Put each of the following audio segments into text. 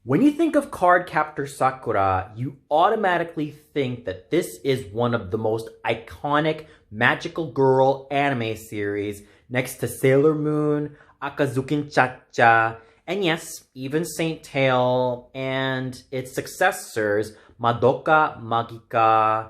When you think of Cardcaptor Sakura, you automatically think that this is one of the most iconic magical girl anime series next to Sailor Moon, Akazukin Cha-Cha, and yes, even Saint Tail and its successors, Madoka Magica,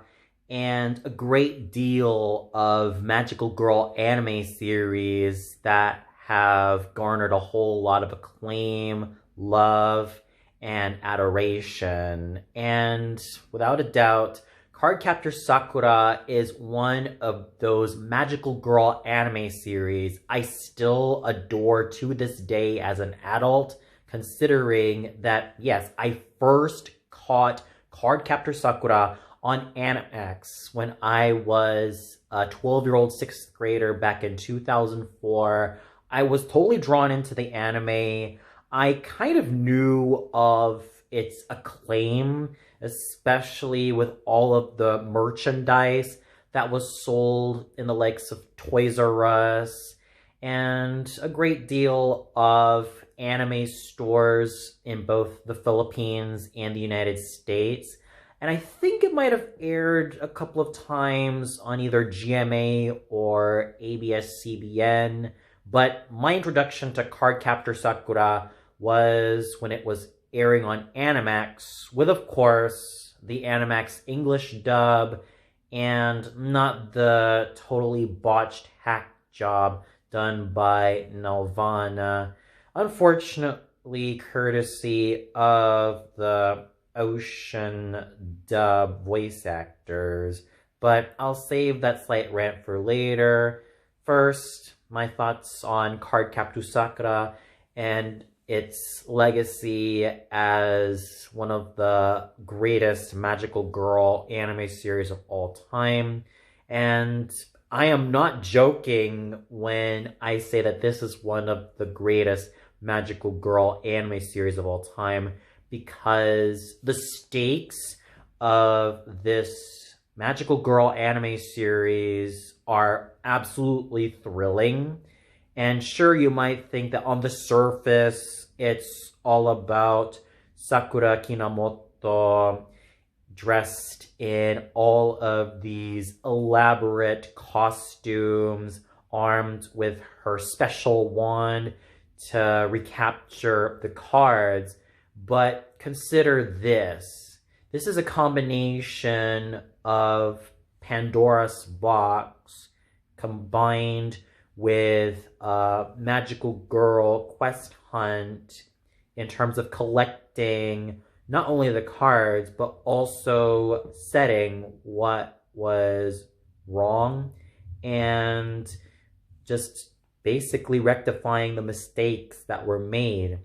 and a great deal of magical girl anime series that have garnered a whole lot of acclaim, love, and adoration. And without a doubt, Cardcaptor Sakura is one of those magical girl anime series I still adore to this day as an adult, considering that, yes, I first caught Cardcaptor Sakura on Animax when I was a 12-year-old 6th grader back in 2004. I was totally drawn into the anime. I kind of knew of its acclaim, especially with all of the merchandise that was sold in the likes of Toys R Us and a great deal of anime stores in both the Philippines and the United States. And I think it might have aired a couple of times on either GMA or ABS-CBN. But my introduction to Cardcaptor Sakura was when it was airing on Animax, with, of course, the Animax English dub and not the totally botched hack job done by Nelvana. Unfortunately, courtesy of the Ocean dub voice actors. But I'll save that slight rant for later. First, my thoughts on Cardcaptor Sakura and its legacy as one of the greatest magical girl anime series of all time. And I am not joking when I say that this is one of the greatest magical girl anime series of all time, because the stakes of this magical girl anime series are absolutely thrilling. And sure, you might think that on the surface, it's all about Sakura Kinamoto dressed in all of these elaborate costumes, armed with her special wand to recapture the cards. But consider this. This is a combination of Pandora's Box combined with a magical girl quest hunt in terms of collecting not only the cards, but also setting what was wrong and just basically rectifying the mistakes that were made.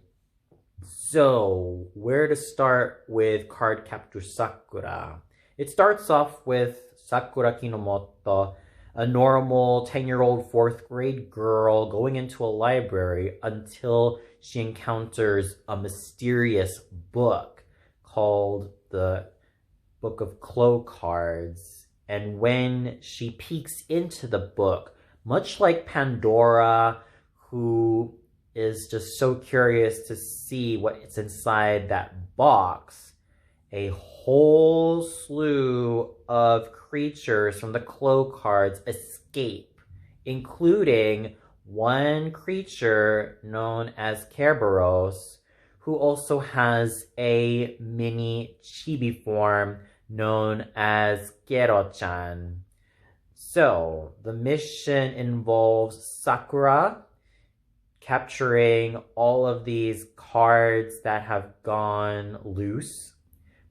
So, where to start with Cardcaptor Sakura? It starts off with Sakura Kinomoto, a normal 10-year-old 4th grade girl going into a library until she encounters a mysterious book called the Book of Clo Cards. And when she peeks into the book, much like Pandora, who is just so curious to see what's inside that box, a whole slew of creatures from the Clo cards escape, including one creature known as Kerberos, who also has a mini chibi form known as Gero-chan. So, the mission involves Sakura capturing all of these cards that have gone loose,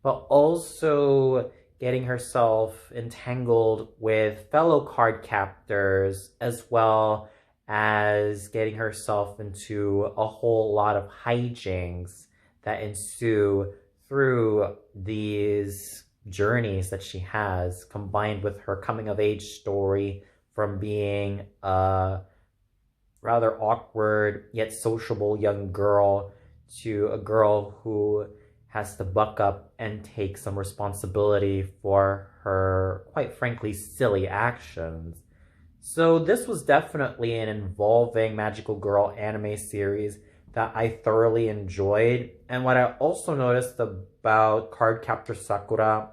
but also getting herself entangled with fellow card captors, as well as getting herself into a whole lot of hijinks that ensue through these journeys that she has, combined with her coming-of-age story from being a rather awkward yet sociable young girl to a girl who has to buck up and take some responsibility for her, quite frankly, silly actions. So this was definitely an involving magical girl anime series, that I thoroughly enjoyed. And what I also noticed about Cardcaptor Sakura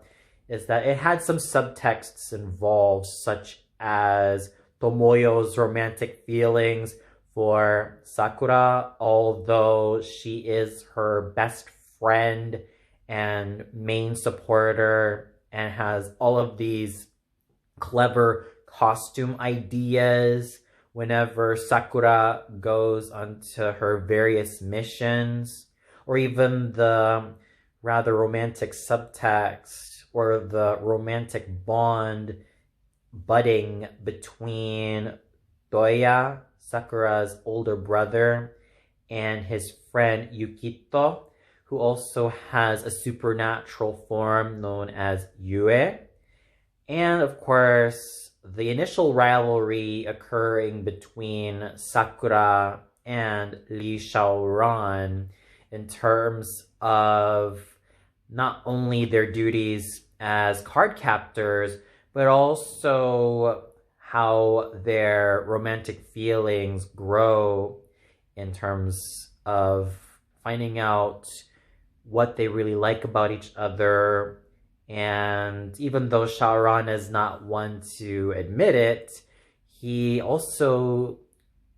is that it had some subtexts involved, such as Tomoyo's romantic feelings for Sakura, although she is her best friend and main supporter and has all of these clever costume ideas whenever Sakura goes onto her various missions, or even the rather romantic subtext or the romantic bond budding between Toya, Sakura's older brother, and his friend Yukito, who also has a supernatural form known as Yue. And of course, the initial rivalry occurring between Sakura and Lee Xiaoran in terms of not only their duties as card captors, but also how their romantic feelings grow in terms of finding out what they really like about each other. And even though Xiaoran is not one to admit it, he also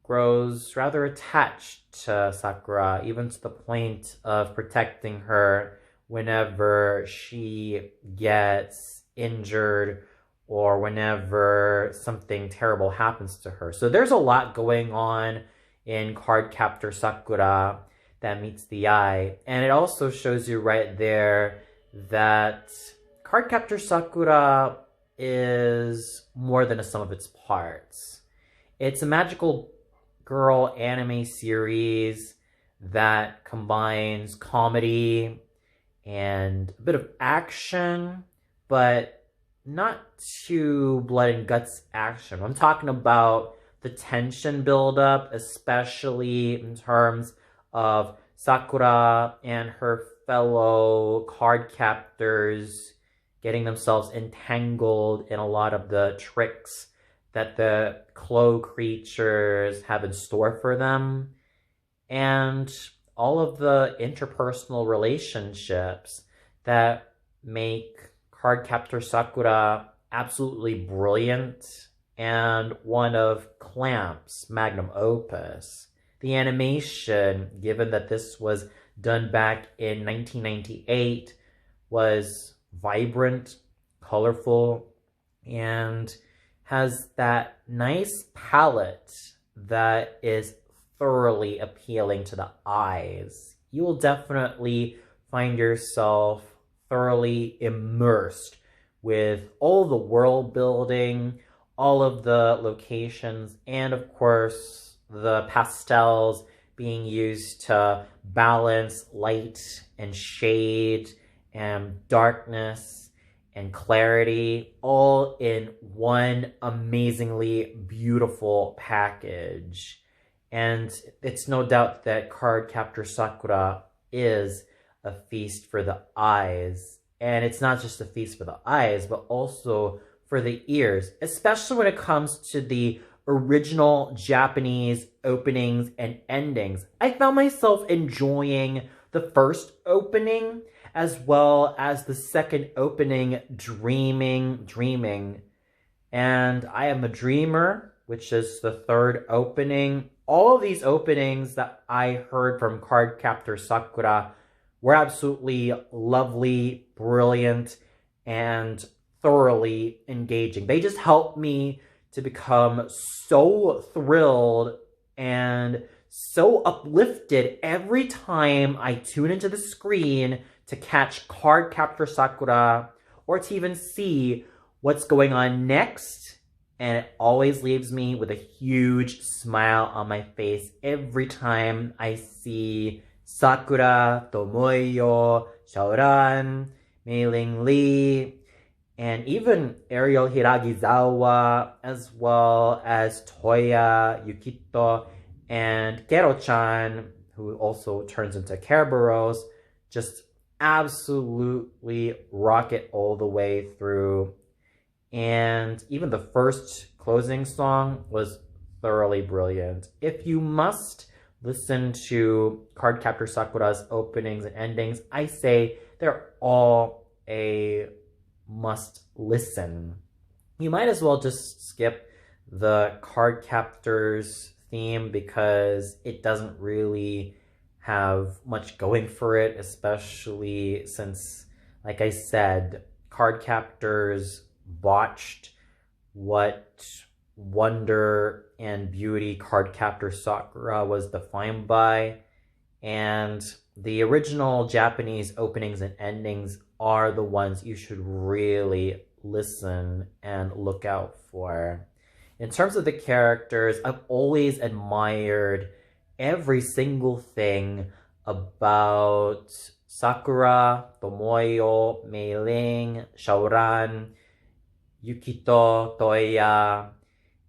grows rather attached to Sakura, even to the point of protecting her whenever she gets injured or whenever something terrible happens to her. So there's a lot going on in Cardcaptor Sakura that meets the eye. And it also shows you right there that Cardcaptor Sakura is more than a sum of its parts. It's a magical girl anime series that combines comedy and a bit of action, but not too blood and guts action. I'm talking about the tension buildup, especially in terms of Sakura and her fellow card captors getting themselves entangled in a lot of the tricks that the Clo creatures have in store for them, and all of the interpersonal relationships that make Cardcaptor Sakura absolutely brilliant and one of Clamp's magnum opus. The animation, given that this was done back in 1998, was vibrant, colorful, and has that nice palette that is thoroughly appealing to the eyes. You will definitely find yourself thoroughly immersed with all the world building, all of the locations, and of course the pastels being used to balance light and shade and darkness and clarity, all in one amazingly beautiful package. And it's no doubt that Cardcaptor Sakura is a feast for the eyes. And it's not just a feast for the eyes, but also for the ears, especially when it comes to the original Japanese openings and endings. I found myself enjoying the first opening as well as the second opening, Dreaming. And I Am a Dreamer, which is the third opening. All of these openings that I heard from Cardcaptor Sakura were absolutely lovely, brilliant, and thoroughly engaging. They just helped me to become so thrilled and so uplifted every time I tune into the screen to catch Cardcaptor Sakura or to even see what's going on next. And it always leaves me with a huge smile on my face every time I see Sakura, Tomoyo, Xiaoran, Mei-Ling Lee, and even Ariel Hiragizawa, as well as Toya, Yukito, and Kero-chan, who also turns into Kerberos, just absolutely rocket all the way through. And even the first closing song was thoroughly brilliant. If you must listen to Cardcaptor Sakura's openings and endings, I say they're all a must listen. You might as well just skip the Cardcaptor's theme because it doesn't really have much going for it, especially since, like I said, Cardcaptors botched what wonder and beauty Cardcaptor Sakura was defined by, and the original Japanese openings and endings are the ones you should really listen and look out for. In terms of the characters, I've always admired every single thing about Sakura, Tomoyo, Mei-ling, Shaoran, Yukito, Toya,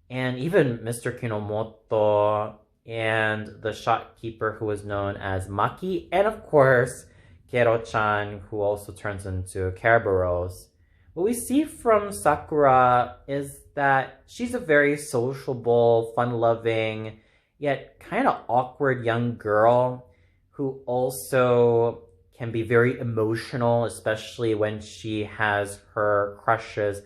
and even Mr. Kinomoto and the shopkeeper who was known as Maki, and of course, Kero-chan, who also turns into Kerberos. What we see from Sakura is that she's a very sociable, fun-loving, yet kind of awkward young girl who also can be very emotional, especially when she has her crushes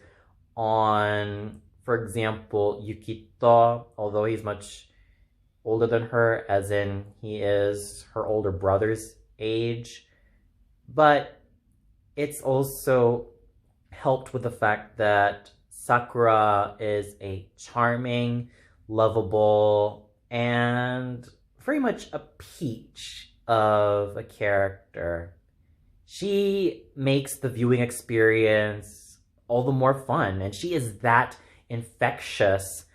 on, for example, Yukito, although he's much older than her, as in he is her older brother's age. But it's also helped with the fact that Sakura is a charming, lovable, and very much a peach of a character. She makes the viewing experience all the more fun, and she is that infectious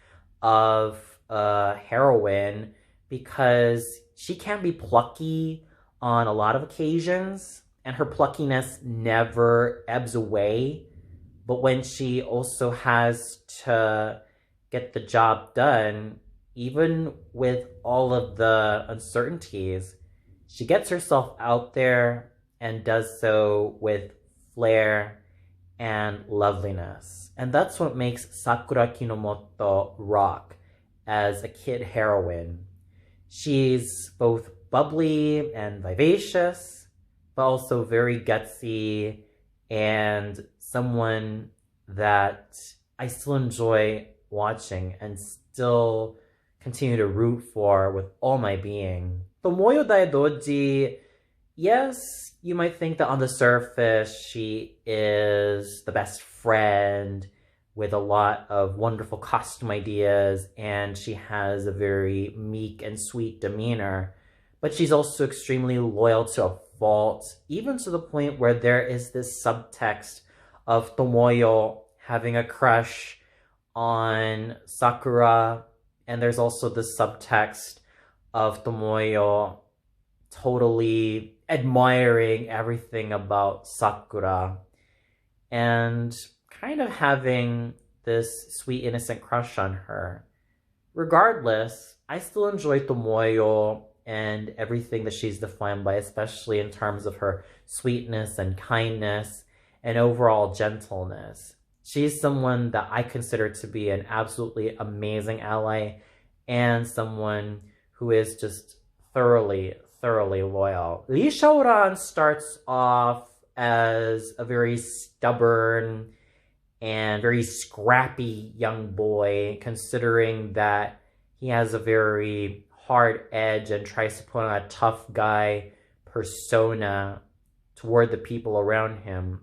of a heroine because she can be plucky on a lot of occasions, and her pluckiness never ebbs away. But when she also has to get the job done, even with all of the uncertainties, she gets herself out there and does so with flair and loveliness. And that's what makes Sakura Kinomoto rock as a kid heroine. She's both bubbly and vivacious, but also very gutsy and someone that I still enjoy watching and still continue to root for with all my being. Tomoyo Daidoji, yes, you might think that on the surface she is the best friend with a lot of wonderful costume ideas, and she has a very meek and sweet demeanor, but she's also extremely loyal to a fault, even to the point where there is this subtext of Tomoyo having a crush on Sakura, and there's also the subtext of Tomoyo totally admiring everything about Sakura and kind of having this sweet innocent crush on her. Regardless, I still enjoy Tomoyo and everything that she's defined by, especially in terms of her sweetness and kindness and overall gentleness. She's someone that I consider to be an absolutely amazing ally and someone who is just thoroughly loyal. Lee Shaoran starts off as a very stubborn and very scrappy young boy, considering that he has a very hard edge and tries to put on a tough guy persona toward the people around him,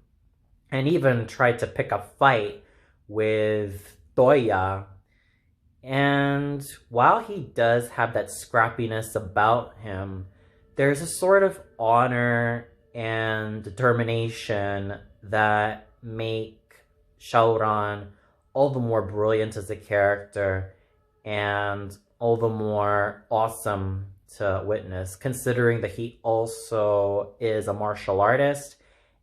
and even tried to pick a fight with Toya. And while he does have that scrappiness about him, there's a sort of honor and determination that make Shaoran all the more brilliant as a character and all the more awesome to witness, considering that he also is a martial artist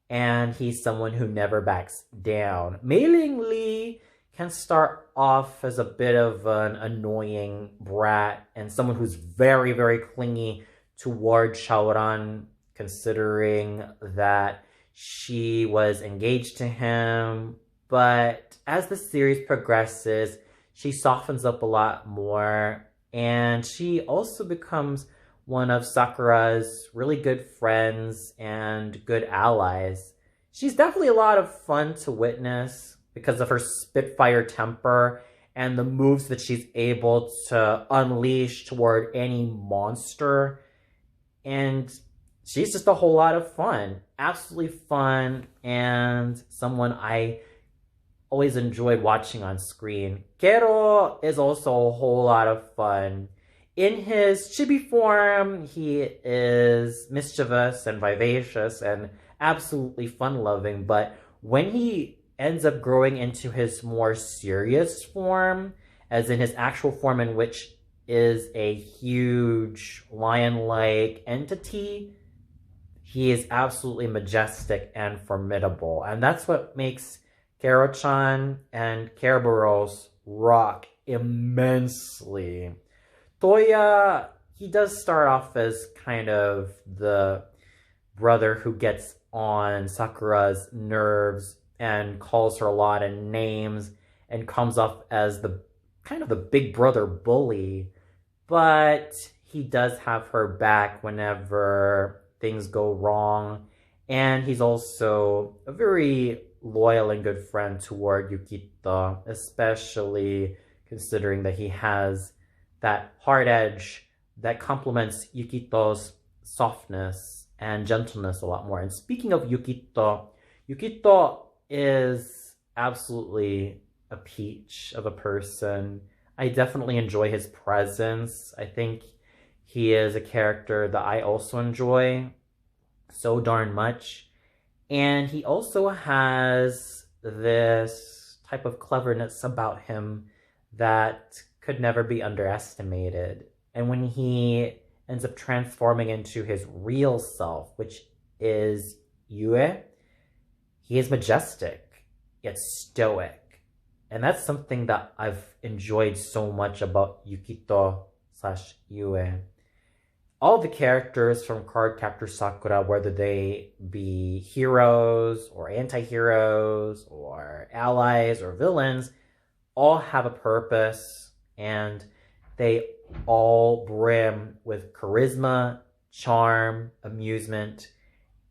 and he's someone who never backs down. Mei-ling Lee can start off as a bit of an annoying brat and someone who's very clingy toward Shaoran, considering that she was engaged to him. But as the series progresses, she softens up a lot more And she also becomes one of Sakura's really good friends and good allies. She's definitely a lot of fun to witness because of her spitfire temper and the moves that she's able to unleash toward any monster. And she's just a whole lot of fun. Absolutely fun, and someone I always enjoyed watching on screen. Kero is also a whole lot of fun. In his chibi form, he is mischievous and vivacious and absolutely fun-loving, but when he ends up growing into his more serious form, as in his actual form, in which is a huge lion-like entity, he is absolutely majestic and formidable. And that's what makes Kero-chan and Kerberos rock immensely. Toya, he does start off as kind of the brother who gets on Sakura's nerves and calls her a lot of names and comes off as the kind of the big brother bully. But he does have her back whenever things go wrong. And he's also a very loyal and good friend toward Yukito, especially considering that he has that hard edge that complements Yukito's softness and gentleness a lot more. And speaking of Yukito, Yukito is absolutely a peach of a person. I definitely enjoy his presence. I think he is a character that I also enjoy so darn much. And he also has this type of cleverness about him that could never be underestimated. And when he ends up transforming into his real self, which is Yue, he is majestic, yet stoic. And that's something that I've enjoyed so much about Yukito / Yue. All the characters from Cardcaptor Sakura, whether they be heroes or anti-heroes or allies or villains, all have a purpose, and they all brim with charisma, charm, amusement,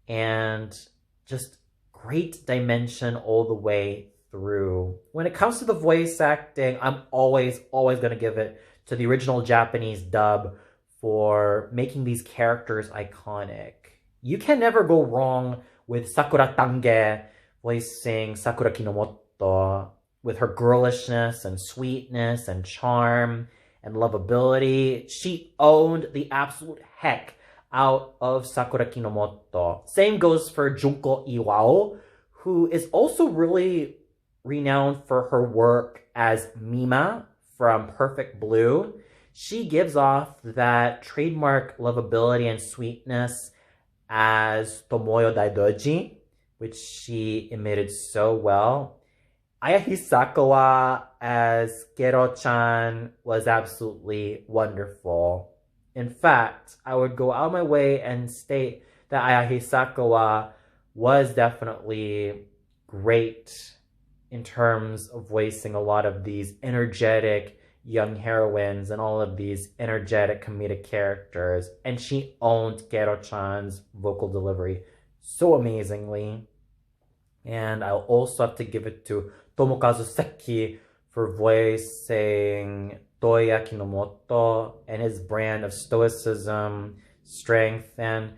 and just great dimension all the way through. When it comes to the voice acting, I'm always going to give it to the original Japanese dub for making these characters iconic. You can never go wrong with Sakura Tange voicing Sakura Kinomoto, with her girlishness and sweetness and charm and lovability. She owned the absolute heck out of Sakura Kinomoto. Same goes for Junko Iwao, who is also really renowned for her work as Mima from Perfect Blue. She gives off that trademark lovability and sweetness as Tomoyo Daidoji, which she emitted so well. Aya Hisakawa as Kero-chan was absolutely wonderful. In fact, I would go out of my way and state that Aya Hisakawa was definitely great in terms of voicing a lot of these energetic young heroines and all of these energetic comedic characters. And she owned Kero-chan's vocal delivery so amazingly. And I'll also have to give it to Tomokazu Seki for voicing Toya Kinomoto and his brand of stoicism, strength, and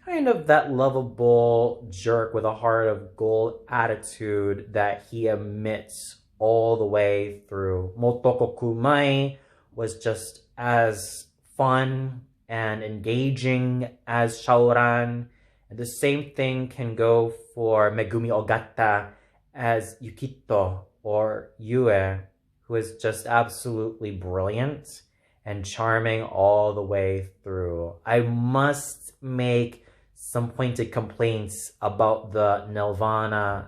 kind of that lovable jerk with a heart of gold attitude that he emits all the way through. Motoko Kumai was just as fun and engaging as Shaoran. And the same thing can go for Megumi Ogata as Yukito or Yue, who is just absolutely brilliant and charming all the way through. I must make some pointed complaints about the Nelvana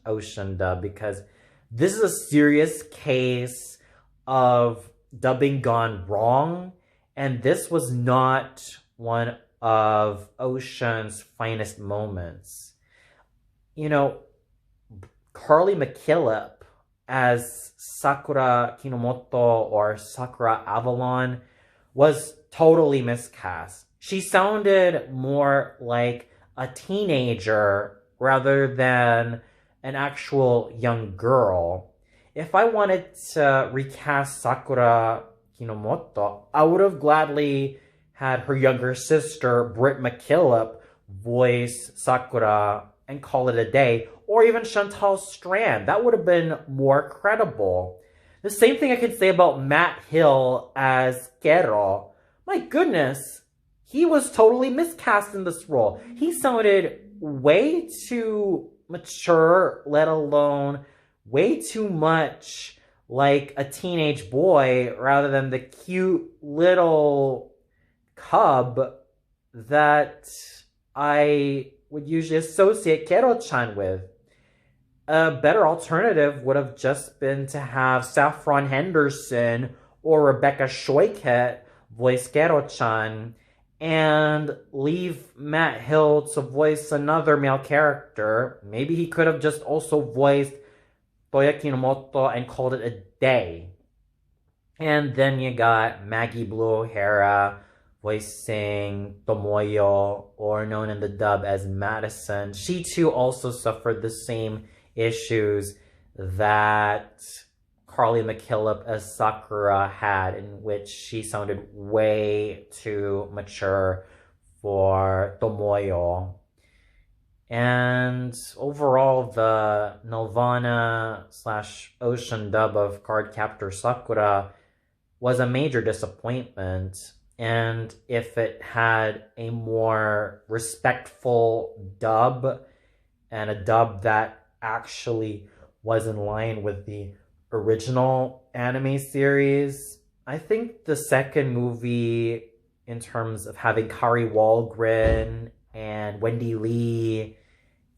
/ Ocean dub, because this is a serious case of dubbing gone wrong, and this was not one of Ocean's finest moments. You know, Carly McKillop as Sakura Kinomoto or Sakura Avalon was totally miscast. She sounded more like a teenager rather than an actual young girl. If I wanted to recast Sakura Kinomoto, I would have gladly had her younger sister, Britt McKillop, voice Sakura and call it a day, or even Chantal Strand. That would have been more credible. The same thing I could say about Matt Hill as Kero. My goodness, he was totally miscast in this role. He sounded way too mature, let alone way too much like a teenage boy rather than the cute little cub that I would usually associate Kero-chan with. A better alternative would have just been to have Saffron Henderson or Rebecca Schoiket voice Kero-chan and leave Matt Hill to voice another male character. Maybe he could have just also voiced Toya Kinomoto and called it a day. And then you got Maggie Blue O'Hara voicing Tomoyo, or known in the dub as Madison. She too also suffered the same issues that Carly McKillop as Sakura had, in which she sounded way too mature for Tomoyo. And overall, the Nelvana/Ocean dub of Cardcaptor Sakura was a major disappointment. And if it had a more respectful dub and a dub that actually was in line with the original anime series, I think the second movie, in terms of having Kari Wahlgren and Wendy Lee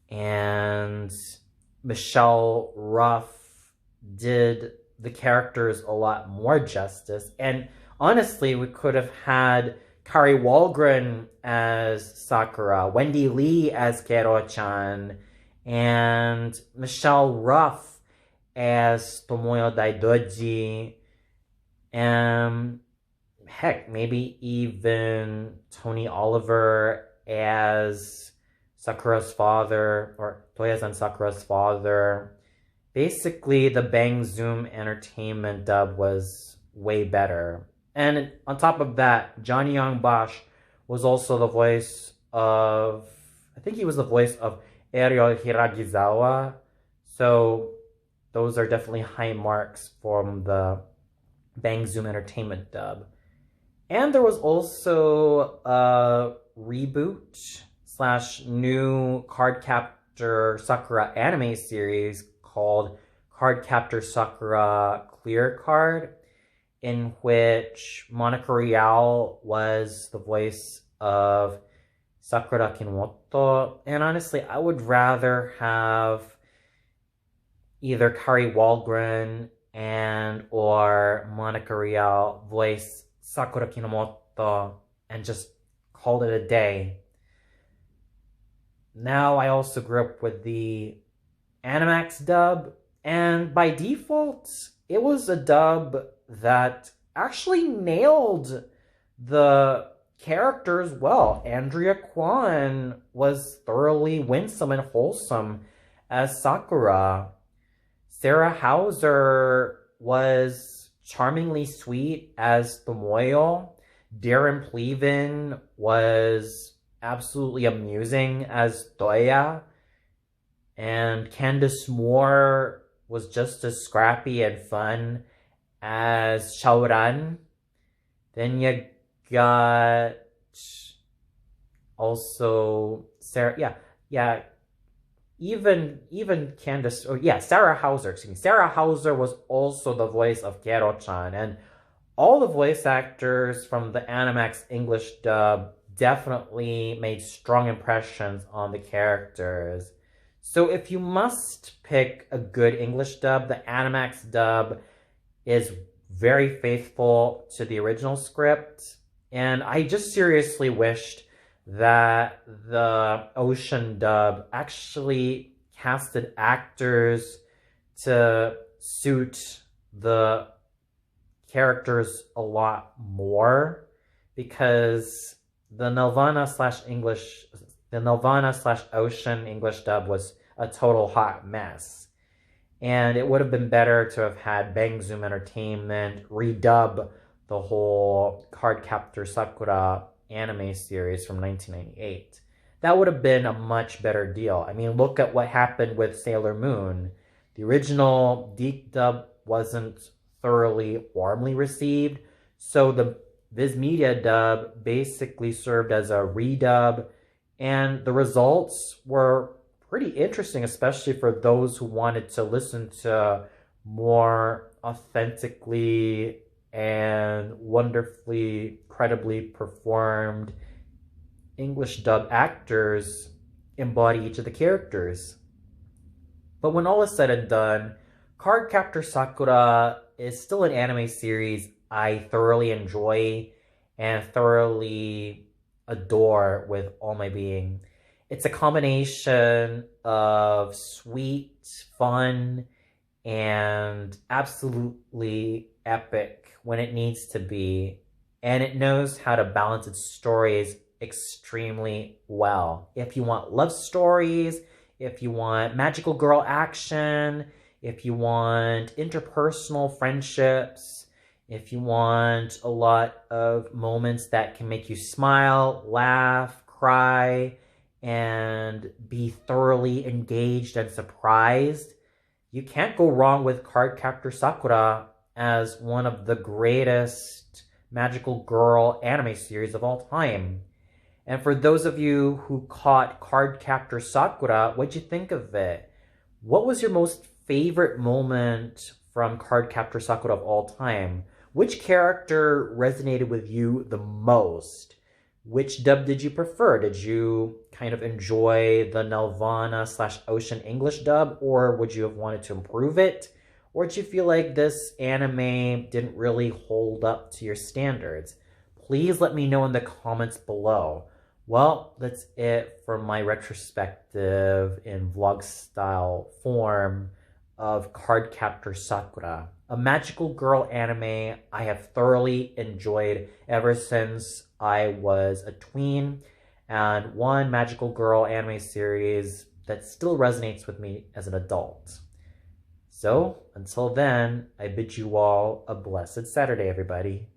and Michelle Ruff, did the characters a lot more justice. And honestly, we could have had Kari Wahlgren as Sakura, Wendy Lee as Kero-chan, and Michelle Ruff as Tomoyo Daidoji, and heck, maybe even Tony Oliver as Sakura's father, or Toya-san Sakura's father. Basically, the Bang Zoom Entertainment dub was way better. And on top of that, Johnny Young Bosch was also the voice of, I think he was the voice of Ariel Hiragizawa. So those are definitely high marks from the Bang Zoom Entertainment dub. And there was also a reboot / new Cardcaptor Sakura anime series called Cardcaptor Sakura Clear Card, in which Monica Rial was the voice of Sakura Kinomoto. And honestly, I would rather have either Kari Wahlgren and or Monica Rial voice Sakura Kinomoto and just called it a day. Now, I also grew up with the Animax dub, and by default, it was a dub that actually nailed the characters well. Andrea Kwan was thoroughly winsome and wholesome as Sakura. Sarah Hauser was charmingly sweet as Tomoyo. Darren Pleven was absolutely amusing as Toya. And Candace Moore was just as scrappy and fun as Shaoran. Then you got also Sarah, even Candace, Sarah Hauser, Sarah Hauser was also the voice of Kero-chan, and all the voice actors from the Animax English dub definitely made strong impressions on the characters. So if you must pick a good English dub, the Animax dub is very faithful to the original script. And I just seriously wished that the Ocean dub actually casted actors to suit the characters a lot more, because the Nelvana slash Ocean English dub was a total hot mess. And it would have been better to have had Bang Zoom Entertainment redub the whole Cardcaptor Sakura anime series from 1998. That would have been a much better deal. I mean, look at what happened with Sailor Moon. The original Deke dub wasn't thoroughly warmly received, so the Viz Media dub basically served as a redub, and the results were pretty interesting, especially for those who wanted to listen to more authentically and wonderfully, credibly performed English dub actors embody each of the characters. But when all is said and done, Cardcaptor Sakura is still an anime series I thoroughly enjoy and thoroughly adore with all my being. It's a combination of sweet, fun, and absolutely epic when it needs to be. And it knows how to balance its stories extremely well. If you want love stories, if you want magical girl action, if you want interpersonal friendships, if you want a lot of moments that can make you smile, laugh, cry, and be thoroughly engaged and surprised, you can't go wrong with Cardcaptor Sakura as one of the greatest magical girl anime series of all time. And for those of you who caught Cardcaptor Sakura, what'd you think of it? What was your most favorite moment from Cardcaptor Sakura of all time? Which character resonated with you the most? Which dub did you prefer? Did you kind of enjoy the Nelvana slash Ocean English dub, or would you have wanted to improve it? Or did you feel like this anime didn't really hold up to your standards? Please let me know in the comments below. Well, that's it for my retrospective in vlog style form of Cardcaptor Sakura, a magical girl anime I have thoroughly enjoyed ever since I was a tween, and one magical girl anime series that still resonates with me as an adult. So, until then, I bid you all a blessed Saturday, everybody.